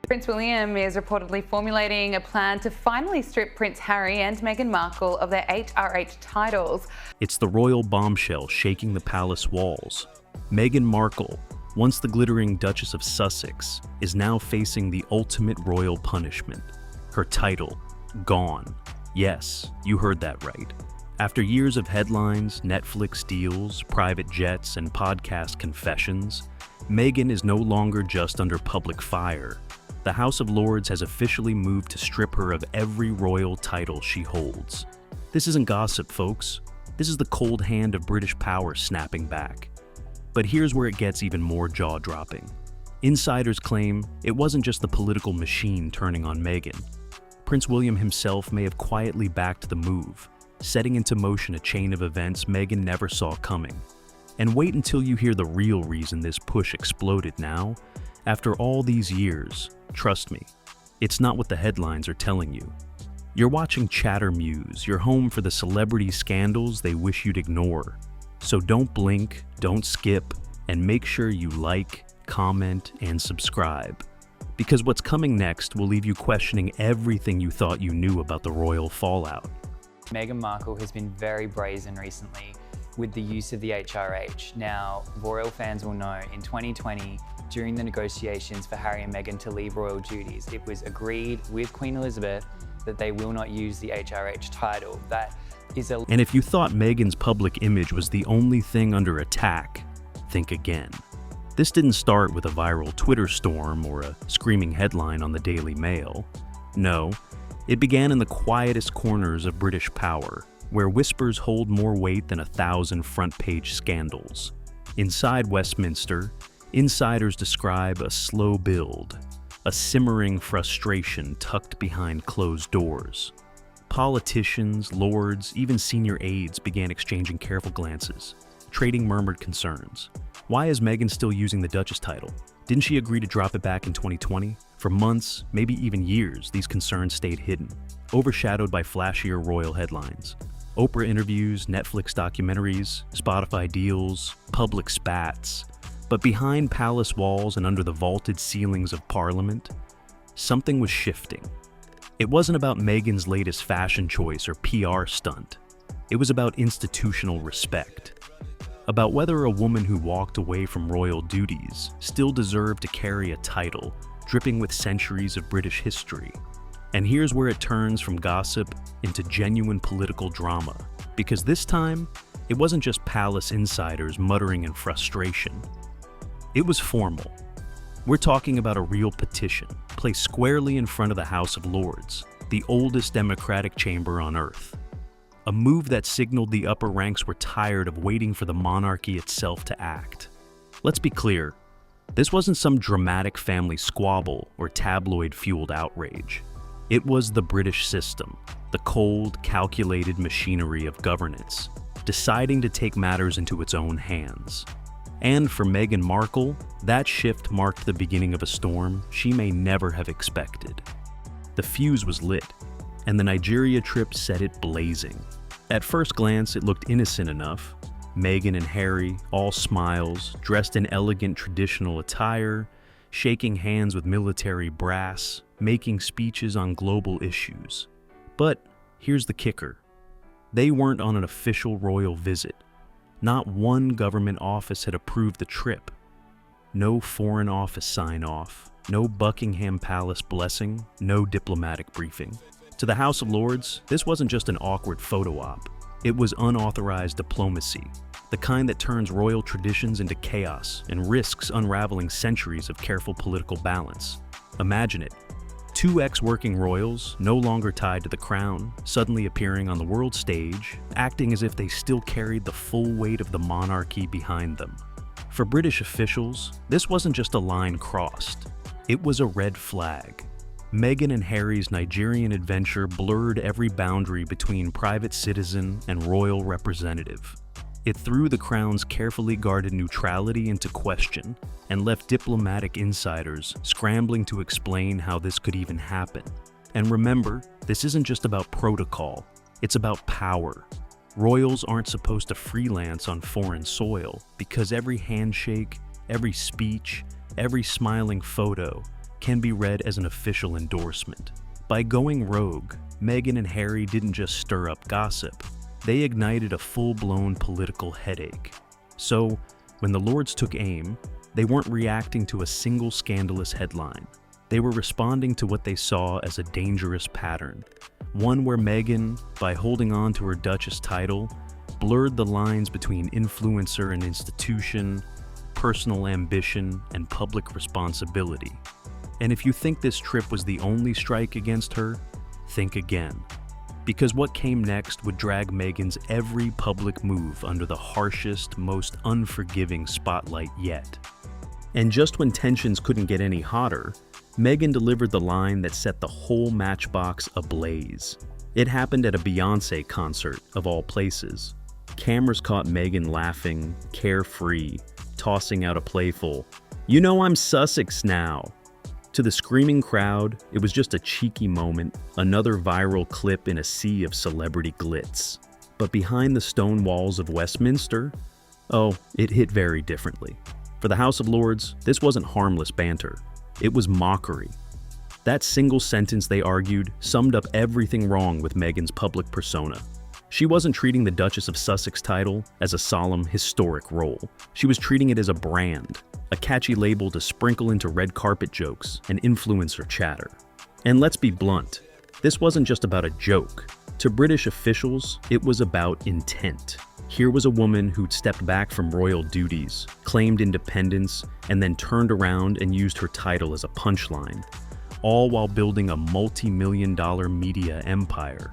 Prince William is reportedly formulating a plan to finally strip Prince Harry and Meghan Markle of their HRH titles. It's the royal bombshell shaking the palace walls. Meghan Markle, once the glittering Duchess of Sussex, is now facing the ultimate royal punishment. Her title, gone. Yes, you heard that right. After years of headlines, Netflix deals, private jets, and podcast confessions, Meghan is no longer just under public fire. The House of Lords has officially moved to strip her of every royal title she holds. This isn't gossip, folks. This is the cold hand of British power snapping back. But here's where it gets even more jaw-dropping. Insiders claim it wasn't just the political machine turning on Meghan. Prince William himself may have quietly backed the move, setting into motion a chain of events Meghan never saw coming. And wait until you hear the real reason this push exploded now. After all these years, trust me, it's not what the headlines are telling you. You're watching Chatter Muse, your home for the celebrity scandals they wish you'd ignore. So don't blink, don't skip, and make sure you like, comment, and subscribe. Because what's coming next will leave you questioning everything you thought you knew about the royal fallout. Meghan Markle has been very brazen recently with the use of the HRH. Now, royal fans will know in 2020, during the negotiations for Harry and Meghan to leave royal duties, it was agreed with Queen Elizabeth that they will not use the HRH title. And if you thought Meghan's public image was the only thing under attack, think again. This didn't start with a viral Twitter storm or a screaming headline on the Daily Mail. No, it began in the quietest corners of British power, where whispers hold more weight than 1,000 front-page scandals. Inside Westminster, insiders describe a slow build, a simmering frustration tucked behind closed doors. Politicians, lords, even senior aides began exchanging careful glances, trading murmured concerns. Why is Meghan still using the Duchess title? Didn't she agree to drop it back in 2020? For months, maybe even years, these concerns stayed hidden, overshadowed by flashier royal headlines. Oprah interviews, Netflix documentaries, Spotify deals, public spats. But behind palace walls and under the vaulted ceilings of Parliament, something was shifting. It wasn't about Meghan's latest fashion choice or PR stunt. It was about institutional respect. About whether a woman who walked away from royal duties still deserved to carry a title dripping with centuries of British history. And here's where it turns from gossip into genuine political drama. Because this time, it wasn't just palace insiders muttering in frustration. It was formal. We're talking about a real petition, placed squarely in front of the House of Lords, the oldest democratic chamber on earth. A move that signaled the upper ranks were tired of waiting for the monarchy itself to act. Let's be clear, this wasn't some dramatic family squabble or tabloid-fueled outrage. It was the British system, the cold, calculated machinery of governance, deciding to take matters into its own hands. And for Meghan Markle, that shift marked the beginning of a storm she may never have expected. The fuse was lit, and the Nigeria trip set it blazing. At first glance, it looked innocent enough. Meghan and Harry, all smiles, dressed in elegant traditional attire, shaking hands with military brass, making speeches on global issues. But here's the kicker. They weren't on an official royal visit. Not one government office had approved the trip. No Foreign Office sign-off, no Buckingham Palace blessing, no diplomatic briefing. To the House of Lords, this wasn't just an awkward photo op. It was unauthorized diplomacy, the kind that turns royal traditions into chaos and risks unraveling centuries of careful political balance. Imagine it. Two ex-working royals, no longer tied to the crown, suddenly appearing on the world stage, acting as if they still carried the full weight of the monarchy behind them. For British officials, this wasn't just a line crossed. It was a red flag. Meghan and Harry's Nigerian adventure blurred every boundary between private citizen and royal representative. It threw the crown's carefully guarded neutrality into question and left diplomatic insiders scrambling to explain how this could even happen. And remember, this isn't just about protocol, it's about power. Royals aren't supposed to freelance on foreign soil because every handshake, every speech, every smiling photo can be read as an official endorsement. By going rogue, Meghan and Harry didn't just stir up gossip, they ignited a full-blown political headache. So, when the Lords took aim, they weren't reacting to a single scandalous headline. They were responding to what they saw as a dangerous pattern, one where Meghan, by holding on to her Duchess title, blurred the lines between influencer and institution, personal ambition, and public responsibility. And if you think this trip was the only strike against her, think again. Because what came next would drag Meghan's every public move under the harshest, most unforgiving spotlight yet. And just when tensions couldn't get any hotter, Meghan delivered the line that set the whole matchbox ablaze. It happened at a Beyoncé concert, of all places. Cameras caught Meghan laughing, carefree, tossing out a playful, "You know I'm Sussex now." To the screaming crowd, it was just a cheeky moment, another viral clip in a sea of celebrity glitz. But behind the stone walls of Westminster, oh, it hit very differently. For the House of Lords, this wasn't harmless banter. It was mockery. That single sentence, they argued, summed up everything wrong with Meghan's public persona. She wasn't treating the Duchess of Sussex title as a solemn, historic role. She was treating it as a brand, a catchy label to sprinkle into red carpet jokes and influencer chatter. And let's be blunt, this wasn't just about a joke. To British officials, it was about intent. Here was a woman who'd stepped back from royal duties, claimed independence, and then turned around and used her title as a punchline, all while building a multi-million-dollar media empire.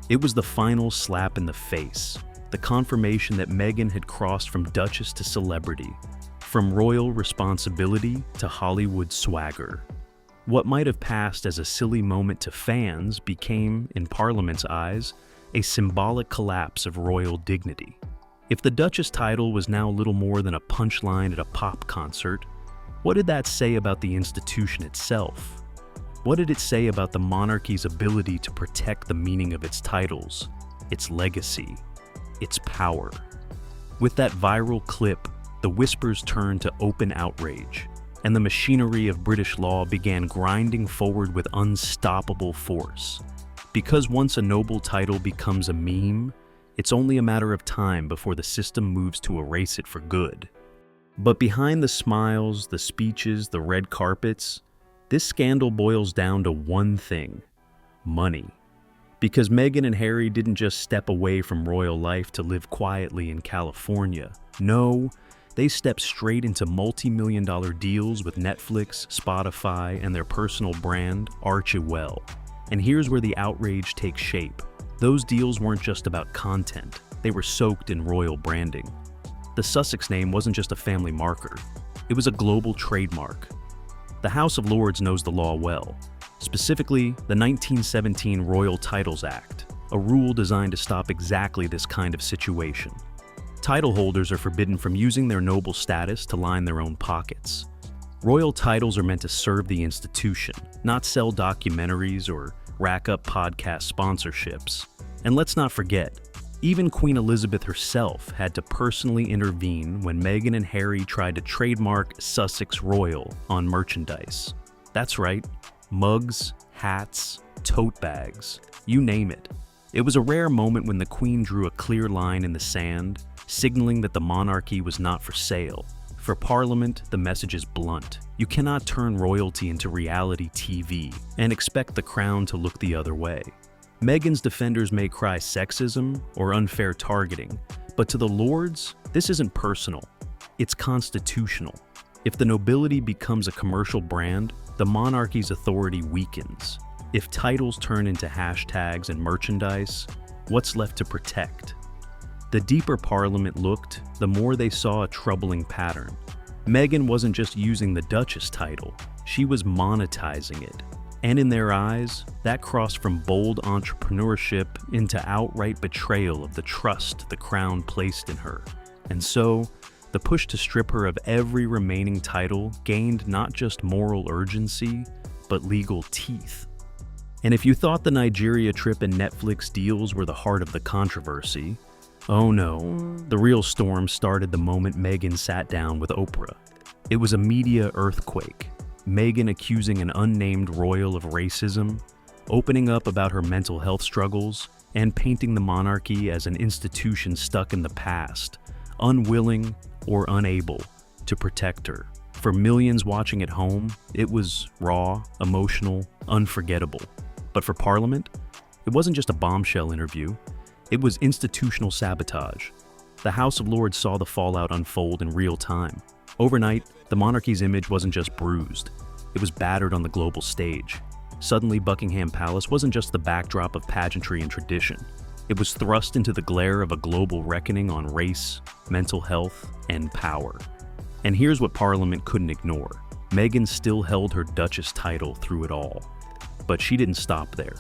It was the final slap in the face, the confirmation that Meghan had crossed from Duchess to celebrity, from royal responsibility to Hollywood swagger. What might have passed as a silly moment to fans became, in Parliament's eyes, a symbolic collapse of royal dignity. If the Duchess title was now little more than a punchline at a pop concert, what did that say about the institution itself? What did it say about the monarchy's ability to protect the meaning of its titles, its legacy, its power? With that viral clip, the whispers turned to open outrage, and the machinery of British law began grinding forward with unstoppable force. Because once a noble title becomes a meme, it's only a matter of time before the system moves to erase it for good. But behind the smiles, the speeches, the red carpets, this scandal boils down to one thing: money. Because Meghan and Harry didn't just step away from royal life to live quietly in California. No, they stepped straight into multi-million-dollar deals with Netflix, Spotify, and their personal brand, Archewell. And here's where the outrage takes shape. Those deals weren't just about content, they were soaked in royal branding. The Sussex name wasn't just a family marker, it was a global trademark. The House of Lords knows the law well, specifically the 1917 Royal Titles Act, a rule designed to stop exactly this kind of situation. Title holders are forbidden from using their noble status to line their own pockets. Royal titles are meant to serve the institution, not sell documentaries or rack up podcast sponsorships. And let's not forget, even Queen Elizabeth herself had to personally intervene when Meghan and Harry tried to trademark Sussex Royal on merchandise. That's right, mugs, hats, tote bags, you name it. It was a rare moment when the Queen drew a clear line in the sand, signaling that the monarchy was not for sale. For Parliament, the message is blunt. You cannot turn royalty into reality TV and expect the crown to look the other way. Meghan's defenders may cry sexism or unfair targeting, but to the Lords, this isn't personal. It's constitutional. If the nobility becomes a commercial brand, the monarchy's authority weakens. If titles turn into hashtags and merchandise, what's left to protect? The deeper Parliament looked, the more they saw a troubling pattern. Meghan wasn't just using the Duchess title, she was monetizing it. And in their eyes, that crossed from bold entrepreneurship into outright betrayal of the trust the crown placed in her. And so, the push to strip her of every remaining title gained not just moral urgency, but legal teeth. And if you thought the Nigeria trip and Netflix deals were the heart of the controversy, oh no, the real storm started the moment Meghan sat down with Oprah. It was a media earthquake. Meghan accusing an unnamed royal of racism, opening up about her mental health struggles, and painting the monarchy as an institution stuck in the past, unwilling or unable to protect her. For millions watching at home, it was raw, emotional, unforgettable. But for Parliament, it wasn't just a bombshell interview, it was institutional sabotage. The House of Lords saw the fallout unfold in real time. Overnight, the monarchy's image wasn't just bruised, it was battered on the global stage. Suddenly, Buckingham Palace wasn't just the backdrop of pageantry and tradition. It was thrust into the glare of a global reckoning on race, mental health, and power. And here's what Parliament couldn't ignore. Meghan still held her Duchess title through it all. But she didn't stop there.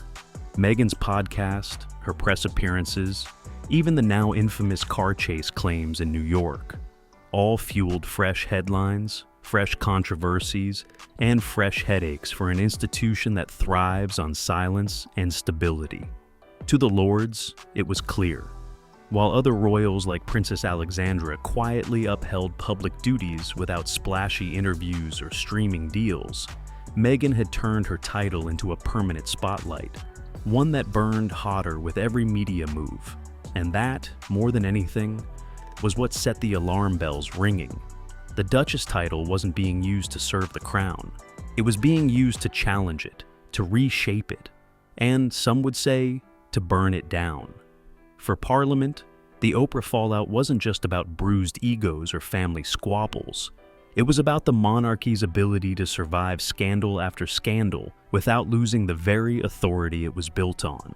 Meghan's podcast, her press appearances, even the now infamous car chase claims in New York, all fueled fresh headlines, fresh controversies, and fresh headaches for an institution that thrives on silence and stability. To the Lords, it was clear. While other royals like Princess Alexandra quietly upheld public duties without splashy interviews or streaming deals, Meghan had turned her title into a permanent spotlight, one that burned hotter with every media move. And that, more than anything, was what set the alarm bells ringing. The Duchess title wasn't being used to serve the crown. It was being used to challenge it, to reshape it, and some would say, to burn it down. For Parliament, the Oprah fallout wasn't just about bruised egos or family squabbles. It was about the monarchy's ability to survive scandal after scandal without losing the very authority it was built on.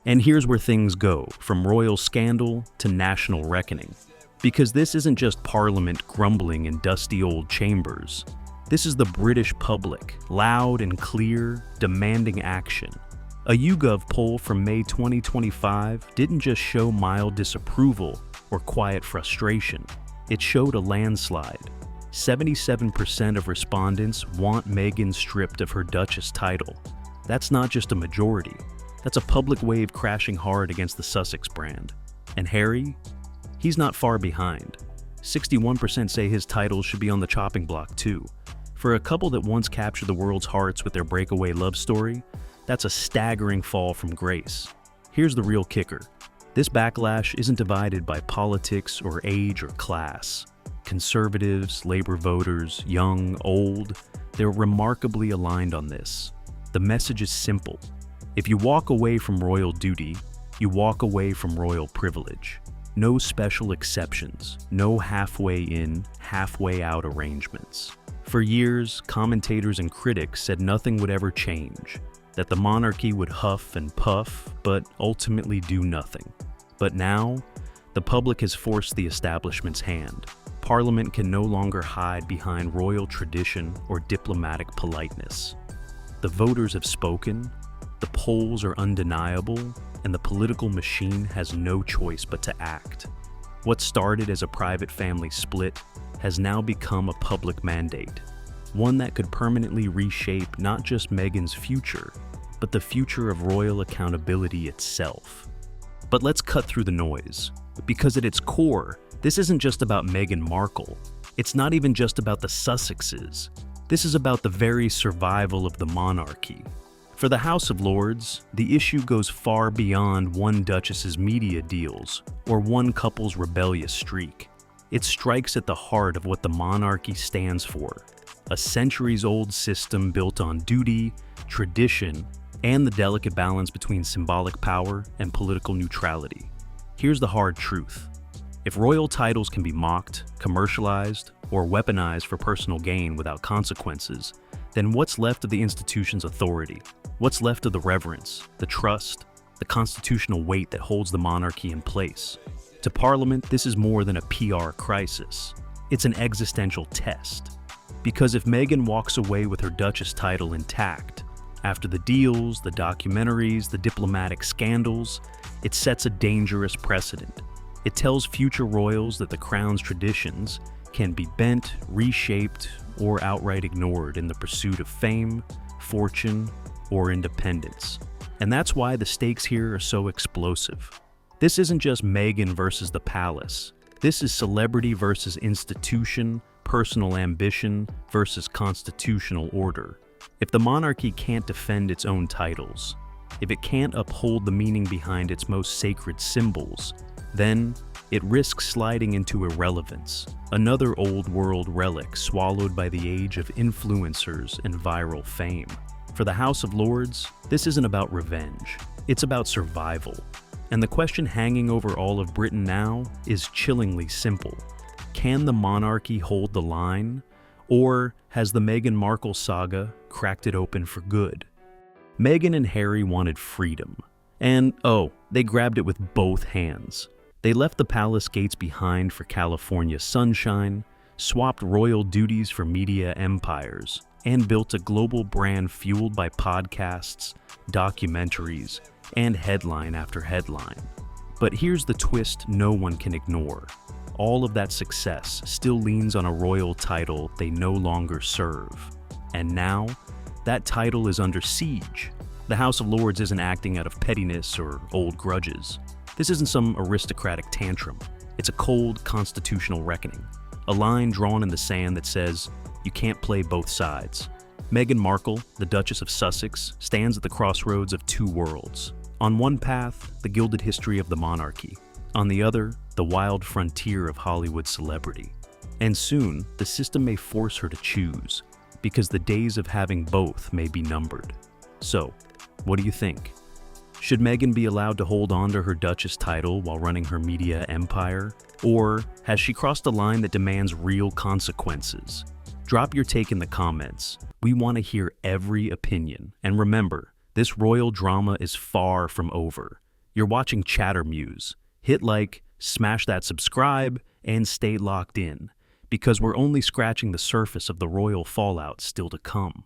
And here's where things go, from royal scandal to national reckoning. Because this isn't just Parliament grumbling in dusty old chambers. This is the British public, loud and clear, demanding action. A YouGov poll from May 2025 didn't just show mild disapproval or quiet frustration. It showed a landslide. 77% of respondents want Meghan stripped of her Duchess title. That's not just a majority. That's a public wave crashing hard against the Sussex brand. And Harry? He's not far behind. 61% say his title should be on the chopping block too. For a couple that once captured the world's hearts with their breakaway love story, that's a staggering fall from grace. Here's the real kicker. This backlash isn't divided by politics or age or class. Conservatives, Labour voters, young, old, they're remarkably aligned on this. The message is simple. If you walk away from royal duty, you walk away from royal privilege. No special exceptions, no halfway in, halfway out arrangements. For years, commentators and critics said nothing would ever change, that the monarchy would huff and puff, but ultimately do nothing. But now, the public has forced the establishment's hand. Parliament can no longer hide behind royal tradition or diplomatic politeness. The voters have spoken, the polls are undeniable, and the political machine has no choice but to act. What started as a private family split has now become a public mandate, one that could permanently reshape not just Meghan's future, but the future of royal accountability itself. But let's cut through the noise, because at its core, this isn't just about Meghan Markle. It's not even just about the Sussexes. This is about the very survival of the monarchy. For the House of Lords, the issue goes far beyond one duchess's media deals or one couple's rebellious streak. It strikes at the heart of what the monarchy stands for, a centuries-old system built on duty, tradition, and the delicate balance between symbolic power and political neutrality. Here's the hard truth. If royal titles can be mocked, commercialized, or weaponized for personal gain without consequences, then what's left of the institution's authority? What's left of the reverence, the trust, the constitutional weight that holds the monarchy in place? To Parliament, this is more than a PR crisis. It's an existential test. Because if Meghan walks away with her Duchess title intact, after the deals, the documentaries, the diplomatic scandals, it sets a dangerous precedent. It tells future royals that the crown's traditions can be bent, reshaped, or outright ignored in the pursuit of fame, fortune, or independence. And that's why the stakes here are so explosive. This isn't just Meghan versus the palace. This is celebrity versus institution, personal ambition versus constitutional order. If the monarchy can't defend its own titles, if it can't uphold the meaning behind its most sacred symbols, then it risks sliding into irrelevance, another old world relic swallowed by the age of influencers and viral fame. For the House of Lords, this isn't about revenge, it's about survival. And the question hanging over all of Britain now is chillingly simple. Can the monarchy hold the line? Or has the Meghan Markle saga cracked it open for good? Meghan and Harry wanted freedom. And, they grabbed it with both hands. They left the palace gates behind for California sunshine, swapped royal duties for media empires, and built a global brand fueled by podcasts, documentaries, and headline after headline. But here's the twist no one can ignore. All of that success still leans on a royal title they no longer serve. And now, that title is under siege. The House of Lords isn't acting out of pettiness or old grudges. This isn't some aristocratic tantrum. It's a cold constitutional reckoning. A line drawn in the sand that says, you can't play both sides. Meghan Markle, the Duchess of Sussex, stands at the crossroads of two worlds. On one path, the gilded history of the monarchy. On the other, the wild frontier of Hollywood celebrity. And soon, the system may force her to choose, because the days of having both may be numbered. So, what do you think? Should Meghan be allowed to hold on to her Duchess title while running her media empire? Or has she crossed a line that demands real consequences? Drop your take in the comments. We want to hear every opinion. And remember, this royal drama is far from over. You're watching Chattermuse. Hit like, smash that subscribe, and stay locked in, because we're only scratching the surface of the royal fallout still to come.